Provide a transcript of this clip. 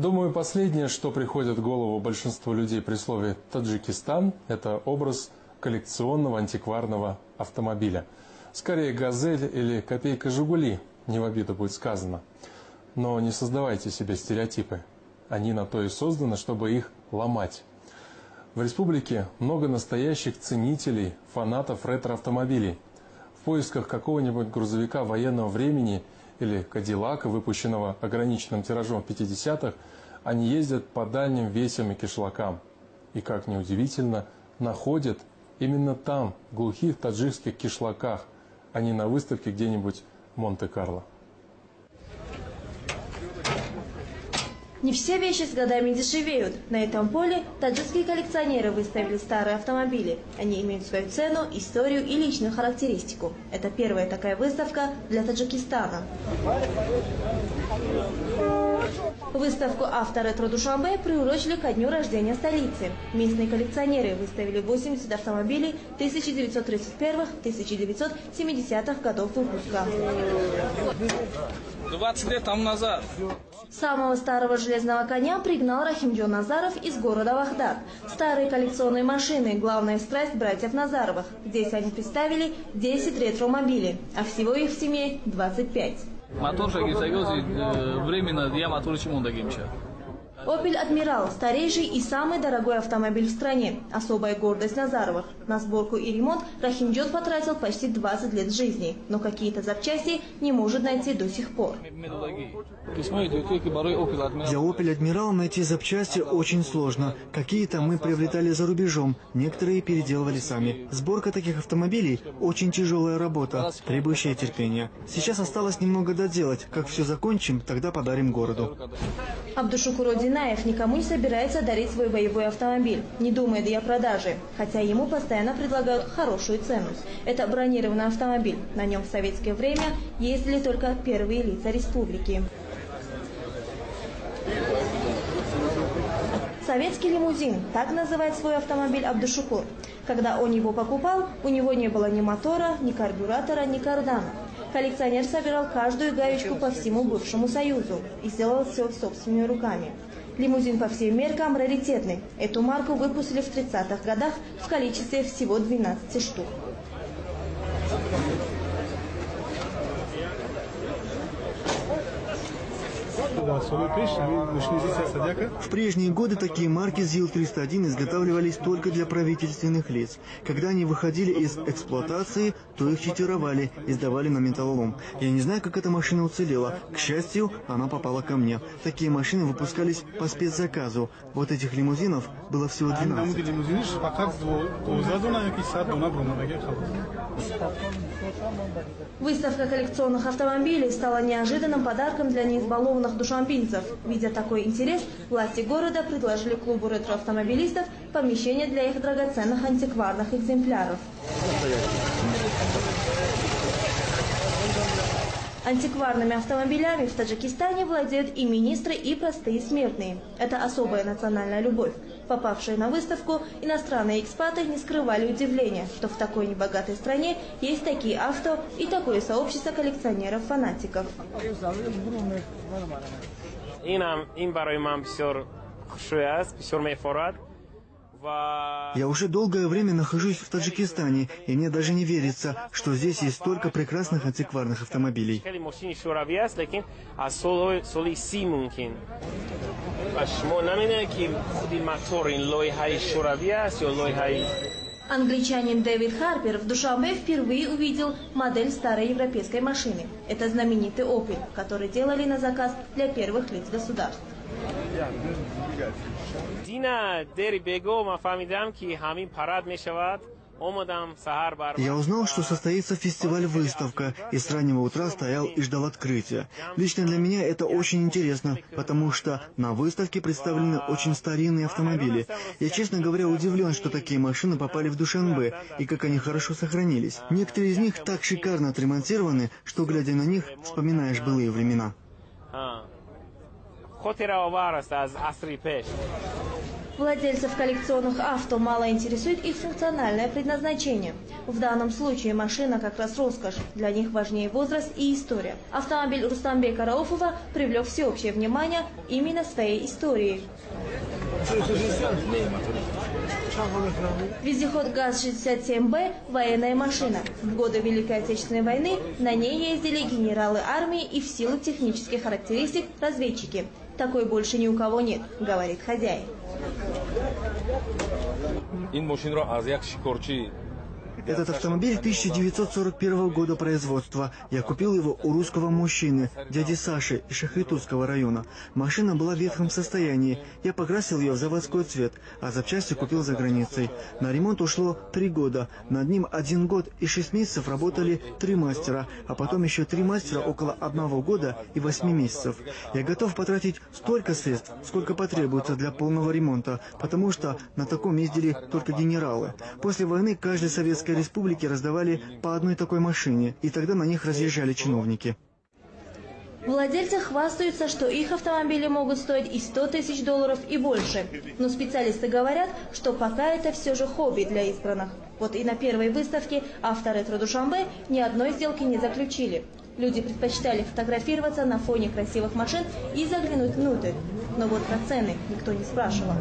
Думаю, последнее, что приходит в голову большинству людей при слове «Таджикистан», это образ коллекционного антикварного автомобиля. Скорее «Газель» или «Копейка Жигули», не в обиду будет сказано. Но не создавайте себе стереотипы. Они на то и созданы, чтобы их ломать. В республике много настоящих ценителей, фанатов ретро-автомобилей. В поисках какого-нибудь грузовика военного времени или Кадиллака, выпущенного ограниченным тиражом в 50-х, они ездят по дальним весям и кишлакам. И, как ни удивительно, находят именно там, в глухих таджикских кишлаках, а не на выставке где-нибудь в Монте-Карло. Не все вещи с годами дешевеют. На этом поле таджикские коллекционеры выставили старые автомобили. Они имеют свою цену, историю и личную характеристику. Это первая такая выставка для Таджикистана. Выставку «Авторетро Душанбе» приурочили ко дню рождения столицы. Местные коллекционеры выставили 80 автомобилей 1931-1970-х годов выпуска. 20 лет тому назад. Самого старого железного коня пригнал Рахимджон Назаров из города Вахдат. Старые коллекционные машины – главная страсть братьев Назаровых. Здесь они представили 10 ретромобилей, а всего их в семье 25. Временно я мотор чему-то. «Опель Адмирал» – старейший и самый дорогой автомобиль в стране. Особая гордость Назаровых. На сборку и ремонт Рахимджон потратил почти 20 лет жизни, но какие-то запчасти не может найти до сих пор. Для «Опель Адмирал» найти запчасти очень сложно. Какие-то мы приобретали за рубежом, некоторые переделывали сами. Сборка таких автомобилей – очень тяжелая работа, требующая терпения. Сейчас осталось немного доделать. Как все закончим, тогда подарим городу. Абдушукур Динаев никому не собирается дарить свой боевой автомобиль, не думает и о продаже, хотя ему постоянно предлагают хорошую цену. Это бронированный автомобиль. На нем в советское время ездили только первые лица республики. Советский лимузин – так называет свой автомобиль Абдушукур. Когда он его покупал, у него не было ни мотора, ни карбюратора, ни кардана. Коллекционер собирал каждую гаечку по всему бывшему Союзу и сделал все собственными руками. Лимузин по всем меркам раритетный. Эту марку выпустили в 30-х годах в количестве всего 12 штук. В прежние годы такие марки ЗИЛ-301 изготавливались только для правительственных лиц. Когда они выходили из эксплуатации, то их читировали и сдавали на металлолом. Я не знаю, как эта машина уцелела. К счастью, она попала ко мне. Такие машины выпускались по спецзаказу. Вот этих лимузинов было всего 12. Выставка коллекционных автомобилей стала неожиданным подарком для неизбалованных душанбинцев. Видя такой интерес, власти города предложили клубу ретроавтомобилистов помещение для их драгоценных антикварных экземпляров. Антикварными автомобилями в Таджикистане владеют и министры, и простые смертные. Это особая национальная любовь. Попавшие на выставку, иностранные экспаты не скрывали удивления, что в такой небогатой стране есть такие авто и такое сообщество коллекционеров-фанатиков. Я уже долгое время нахожусь в Таджикистане, и мне даже не верится, что здесь есть столько прекрасных антикварных автомобилей. Англичанин Дэвид Харпер в Душанбе впервые увидел модель старой европейской машины. Это знаменитый «Опель», который делали на заказ для первых лиц государств. Я узнал, что состоится фестиваль-выставка, и с раннего утра стоял и ждал открытия. Лично для меня это очень интересно, потому что на выставке представлены очень старинные автомобили. Я, честно говоря, удивлен, что такие машины попали в Душанбе, и как они хорошо сохранились. Некоторые из них так шикарно отремонтированы, что, глядя на них, вспоминаешь былые времена. Владельцев коллекционных авто мало интересует их функциональное предназначение. В данном случае машина как раз роскошь. Для них важнее возраст и история. Автомобиль Рустамбека Рауфова привлек всеобщее внимание именно своей историей. Вездеход ГАЗ-67Б – военная машина. В годы Великой Отечественной войны на ней ездили генералы армии и в силу технических характеристик разведчики. Такой больше ни у кого нет, говорит хозяин. Этот автомобиль 1941 года производства. Я купил его у русского мужчины, дяди Саши из Шахритутского района. Машина была в ветхом состоянии. Я покрасил ее в заводской цвет, а запчасти купил за границей. На ремонт ушло 3 года. Над ним 1 год и 6 месяцев работали 3 мастера, а потом еще 3 мастера около 1 года и 8 месяцев. Я готов потратить столько средств, сколько потребуется для полного ремонта, потому что на таком ездили только генералы. После войны каждой советской республике раздавали по одной такой машине, и тогда на них разъезжали чиновники. Владельцы хвастаются, что их автомобили могут стоить и $100 000 и больше. Но специалисты говорят, что пока это все же хобби для избранных. Вот и на первой выставке авторетро Душанбе ни одной сделки не заключили. Люди предпочитали фотографироваться на фоне красивых машин и заглянуть внутрь. Но вот про цены никто не спрашивал.